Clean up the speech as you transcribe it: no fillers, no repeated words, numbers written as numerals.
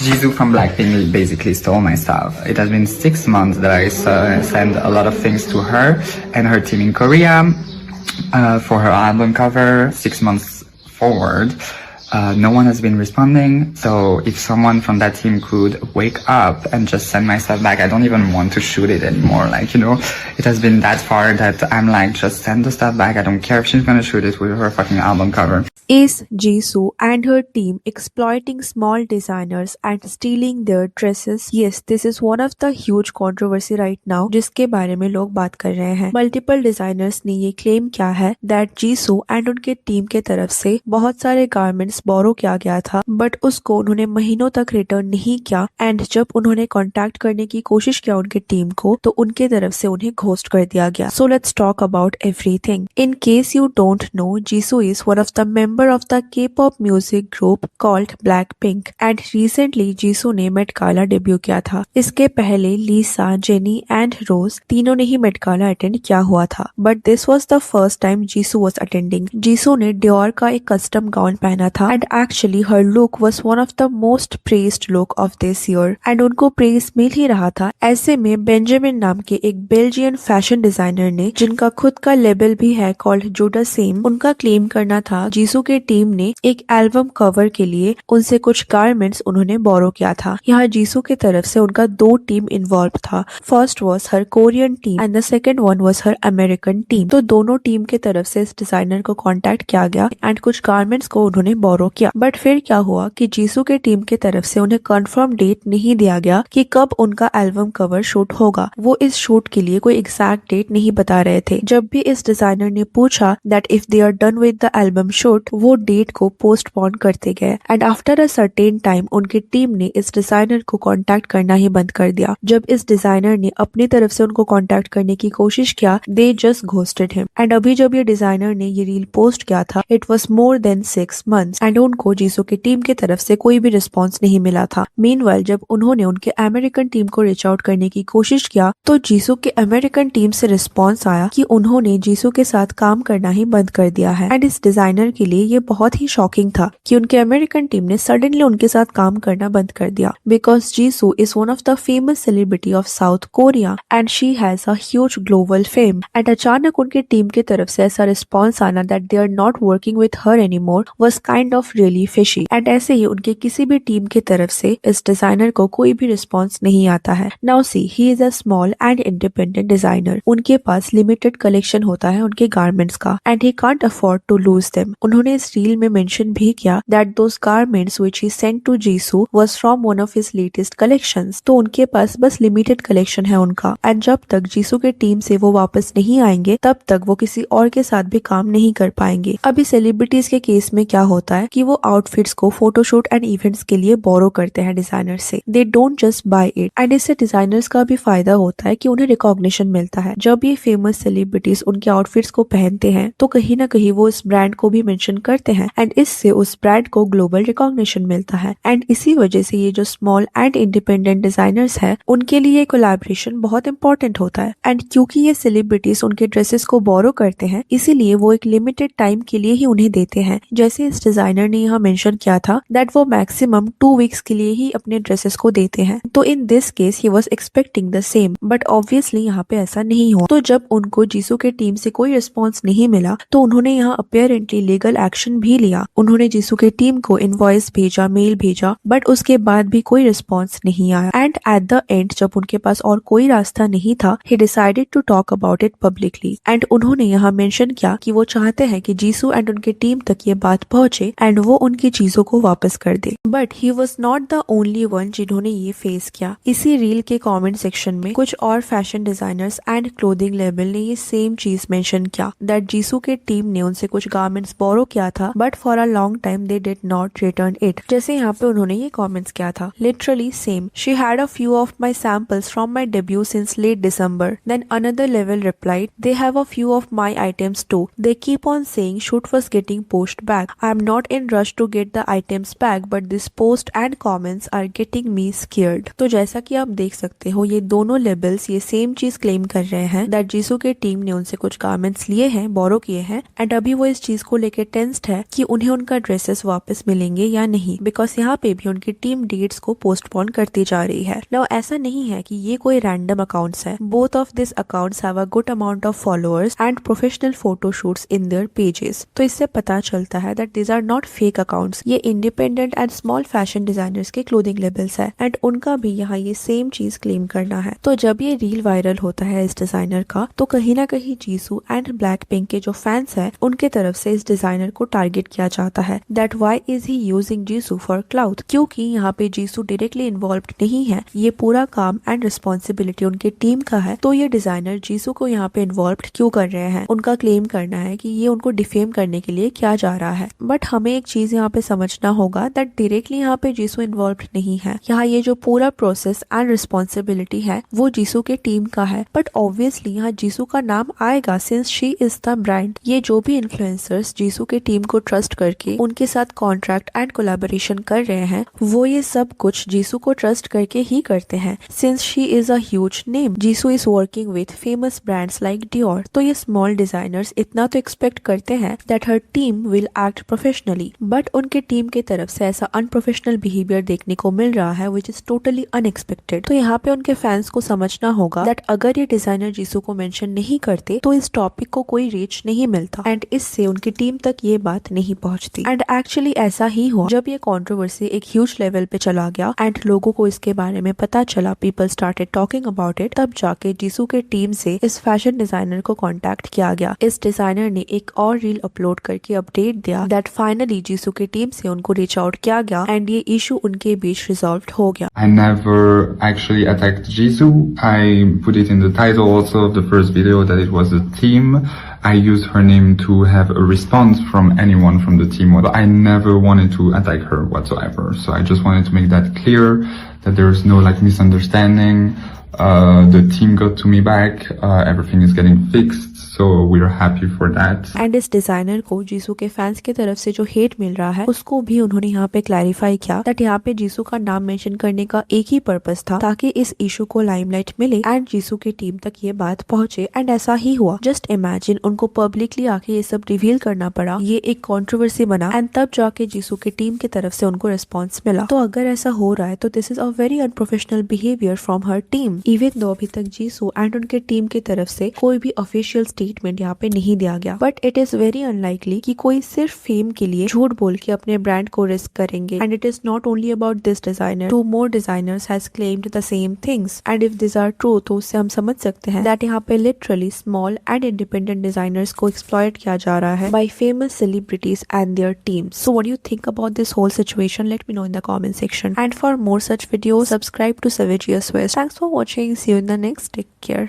Jisoo from Blackpink basically stole my stuff. It has been 6 months that I sent a lot of things to her and her team in Korea for her album cover. 6 months forward, no one has been responding. So if someone from that team could wake up and just send my stuff back, I don't even want to shoot it anymore. Like, you know, it has been that far that I'm like, just send the stuff back. I don't care if she's gonna shoot it with her fucking album cover. Is Jisoo and her team exploiting small designers and stealing their dresses? Yes, this is one of the huge controversy right now जिसके बारे में लोग बात कर रहे हैं. Multiple designers ने ये claim किया है that Jisoo and उनके टीम के तरफ से बहुत सारे garments borrow किया गया था, but उसको उन्होंने महीनों तक रिटर्न नहीं किया एंड जब उन्होंने कॉन्टैक्ट करने की कोशिश किया उनके टीम को तो उनके तरफ से उन्हें घोस्ट कर दिया गया. So let's talk about everything. In case you don't know, Jisoo is one of the member of the K-pop music group called Blackpink and recently Jisoo ने Met Gala debut किया था. इसके पहले लीसा, जेनी एंड रोज तीनों ने ही Met Gala attend किया हुआ था, but this was the first time Jisoo was attending. Jisoo ने Dior का एक कस्टम गाउन पहना था and actually her look was one of the most praised look of this year and उनको praise मिल ही रहा था. ऐसे में बेंजामिन नाम के एक बेल्जियन फैशन डिजाइनर ने जिनका खुद का लेबल भी है कॉल्ड जोडा सेम, उनका क्लेम करना था जीसू के टीम ने एक एल्बम कवर के लिए उनसे कुछ गारमेंट्स उन्होंने बोरो किया था. यहाँ जीसू की तरफ से उनका 2 टीम इन्वॉल्व था. First was her Korean team and the second one was her American team. तो दोनों टीम के तरफ से इस डिजाइनर को कांटेक्ट किया गया एंड कुछ गारमेंट्स को उन्होंने बोरो किया. बट फिर क्या हुआ कि जीसू के टीम के तरफ से उन्हें कंफर्म डेट नहीं दिया गया कि कब उनका एल्बम कवर शूट होगा. वो इस शूट के लिए कोई एग्जैक्ट डेट नहीं बता रहे थे. जब भी इस डिजाइनर ने पूछा that if they are done with the album shoot, वो डेट को पोस्टपोन करते गए and after a certain time उनकी टीम ने इस डिजाइनर को कांटेक्ट करना ही बंद कर दिया. जब इस डिजाइनर ने अपनी तरफ से उनको कांटेक्ट करने की कोशिश किया, they just ghosted him. And अभी जब ये डिजाइनर ने ये रील पोस्ट किया था, it was more than 6 months and उनको जीसू की टीम की तरफ से कोई भी रिस्पॉन्स नहीं मिला था. मीनवाइल जब उन्होंने उनके अमेरिकन टीम को रीच आउट करने की कोशिश किया तो जीसू के अमेरिकन टीम से रिस्पॉन्स आया कि उन्होंने जीसू के साथ काम करना ही बंद कर दिया है. एंड इस डिजाइनर के लिए ये बहुत ही शॉकिंग था कि उनके अमेरिकन टीम ने सडनली उनके साथ काम करना बंद कर दिया because Jisoo is one of the famous celebrity of South Korea and she has a huge global fame. And अचानक उनकी टीम की तरफ से ऐसा रिस्पॉन्स आना that they are not working with her anymore was kind of really fishy. And ऐसे ही उनके किसी भी टीम की तरफ से इस डिजाइनर को कोई भी रिस्पॉन्स नहीं आता है. Now see he is a small and independent designer. उनके पास लिमिटेड कलेक्शन होता है उनके गारमेंट्स का and he can't afford to lose them. उन्होंने इस रील में मेंशन भी किया that those garments which he sent to Jisoo was from one of his latest collections. तो उनके पास बस लिमिटेड कलेक्शन है उनका एंड जब तक जीसू के टीम से वो वापस नहीं आएंगे तब तक वो किसी और के साथ भी काम नहीं कर पाएंगे. अभी सेलिब्रिटीज के केस में क्या होता है कि वो आउटफिट्स को फोटोशूट एंड इवेंट्स के लिए बोरो करते हैं डिजाइनर से. They don't just by it and इससे डिजाइनर्स का भी फायदा होता है कि उन्हें रिकॉग्निशन मिलता है. जब ये फेमस सेलिब्रिटीज उनके आउटफिट्स को पहनते हैं तो कहीं ना कहीं वो इस ब्रांड को भी मेंशन करते हैं एंड इससे उस ब्रांड को ग्लोबल रिकॉग्निशन मिलता है. एंड इसी वजह से ये जो स्मॉल एंड इंडिपेंडेंट डिजाइनर्स है उनके लिए कोलैबोरेशन बहुत इंपॉर्टेंट होता है. एंड क्योंकि ये सेलिब्रिटीज उनके ड्रेसेस को बोरो करते हैं इसीलिए वो एक लिमिटेड टाइम के लिए ही उन्हें देते हैं. जैसे इस डिजाइनर ने यहाँ मेंशन किया था दैट वो मैक्सिमम 2 वीक्स के लिए ही अपने ड्रेसेस को देते हैं. तो in this case he was expecting the same but obviously यहाँ पे ऐसा नहीं हुआ. तो जब उनको जीसू के टीम से कोई रिस्पॉन्स नहीं मिला तो उन्होंने यहाँ अपेरेंटली लीगल एक्शन भी लिया. उन्होंने जीसू के टीम को इनवॉइस भेजा, मेल भेजा बट उसके बाद भी कोई रिस्पॉन्स नहीं आया. एंड एट द एंड जब उनके पास और कोई रास्ता नहीं था, he decided to talk about it publicly. And उन्होंने यहाँ मेंशन किया कि वो चाहते हैं कि जीसू एंड उनके टीम तक ये बात पहुंचे एंड वो उनकी चीजों को वापस कर दे. But he was not the only one जिन्होंने ये फेस किया. इसी रील के कॉमेंट सेक्शन में कुछ और fashion designers and clothing label ने ये सेम चीज मेंशन किया दैट जीसू के टीम ने उनसे कुछ गारमेंट्स बोरो किया था but for a long time they did not return it. जैसे यहाँ पे उन्होंने ये कॉमेंट्स किया था literally same. She had a few of my samples from my debut since late December. Then another level replied, they have a few of my items too. They keep on saying shoot was getting pushed back. I am not in rush to get the items back, but this post and comments are getting me scared. तो जैसा कि आप देख सकते हो ये दोनों labels ये सेम चीज क्लेम कर रहे हैं दैट जीसू के टीम ने उनसे कुछ गारमेंट्स लिए हैं, बोरो किए हैं एंड अभी वो इस चीज को लेकर टेंस्ड है कि उन्हें उनका ड्रेसेस वापस मिलेंगे या नहीं, बिकॉज यहाँ पे भी उनकी टीम डेट्स को पोस्टपोन करती जा रही है। नाउ ऐसा नहीं है कि ये कोई रैंडम अकाउंट्स है, both of this accounts have a good amount of followers and professional photo shoots in their pages. तो इससे पता चलता है that these are not fake accounts, ये independent and small fashion designers के क्लोथिंग लेबल्स है and उनका भी यहाँ ये सेम चीज क्लेम करना है। तो जब ये रील वायरल होता है इस डिजाइनर का तो कहीं ना कहीं जीसू एंड ब्लैक पिंक के जो फैंस है उनके तरफ से इस डिजाइनर को टारगेट किया जाता है that why is he using Jisshu for cloud, क्योंकि यहाँ पे जीसू डायरेक्टली इन्वॉल्व नहीं है, ये पूरा काम एंड रिस्पॉन्सिबिलिटी उनके टीम का है। तो ये डिजाइनर जीसू को यहाँ पे इन्वॉल्व क्यों कर रहे हैं, उनका क्लेम करना है कि ये उनको डिफेम करने के लिए किया जा रहा है। बट हमें एक चीज यहाँ पे समझना होगा दैट डायरेक्टली यहाँ पे जीसू इन्वॉल्व नहीं है, यहाँ ये जो पूरा प्रोसेस एंड रिस्पॉन्सिबिलिटी है वो जीसू के टीम का है। बट ऑब्वियसली यहाँ जीसू का नाम आएगा since she is the brand. ये जो भी इन्फ्लुएंसर्स जीसू के टीम को ट्रस्ट करके उनके साथ कॉन्ट्रैक्ट एंड कोलैबोरेशन कर रहे हैं वो ये सब कुछ जीसू को ट्रस्ट करके ही करते हैं since she is a huge name. Jisshu is working with famous brands like Dior, तो ये स्मॉल डिजाइनर्स इतना तो एक्सपेक्ट करते हैं that her team will act professionally, but उनके टीम की तरफ से ऐसा अनप्रोफेशनल बिहेवियर देखने को मिल रहा है विच इज टोटली अनएक्सपेक्टेड। तो यहाँ पे उनके फैंस को समझना होगा दैट अगर ये डिजाइनर जीसू को मेंशन नहीं करते तो इस टॉपिक को कोई रीच नहीं मिलता एंड इससे उनकी टीम तक ये बात नहीं पहुंचती। एंड एक्चुअली ऐसा ही हुआ जब ये कंट्रोवर्सी एक ह्यूज लेवल पे चला गया एंड लोगों को इसके बारे में पता चला, people started talking about it, तब जाके जीसू के टीम से इस फैशन डिजाइनर को कांटेक्ट किया गया। इस डिजाइनर ने एक और रील अपलोड करके अपडेट दिया दैट फाइनली जीसू के टीम से उनको रीच आउट किया गया एंड ये इशू उनके बीच रिजॉल्व हो गया। I never actually attacked Jisoo. I put it in the title also of the first video that it was a team. I used her name to have a response from anyone from the team. But I never wanted to attack her whatsoever. So I just wanted to make that clear, that there's no like misunderstanding. The team got to me back. Everything is getting fixed. So we're happy for that. And इस designer को जीसू के fans की तरफ से जो hate मिल रहा है उसको भी उन्होंने यहाँ पे क्लैरिफाई किया दैट यहाँ पे जीसू का नाम मेंशन करने का एक ही पर्पस था ताकि इस इशू को लाइमलाइट मिले एंड जीसू की टीम तक ये बात पहुंचे एंड ऐसा ही हुआ। जस्ट इमेजिन उनको पब्लिकली आके ये सब रिवील करना पड़ा, ये एक कंट्रोवर्सी बना एंड तब जाके जीसू की टीम की तरफ से उनको रिस्पॉन्स मिला। तो अगर ऐसा हो रहा है तो this is a very unprofessional behaviour from her team, even though अभी तक जीसू एंड उनके टीम की तरफ से कोई भी ऑफिशियल स्टेटमेंट यहाँ पे नहीं दिया गया। But it is very unlikely कि कोई सिर्फ फेम के लिए झूठ बोल के अपने ब्रांड को रिस्क करेंगे and it is not only about this designer, 2 more designers has claimed the same things and if these are true तो उससे हम समझ सकते हैं that यहाँ पे literally small and independent designers को exploit किया जा रहा है by famous celebrities and their teams. So what do you think about this whole situation? Let me know in the comment section and for more such videos subscribe to Savage US West. Thanks for watching. See you in the next. Take care.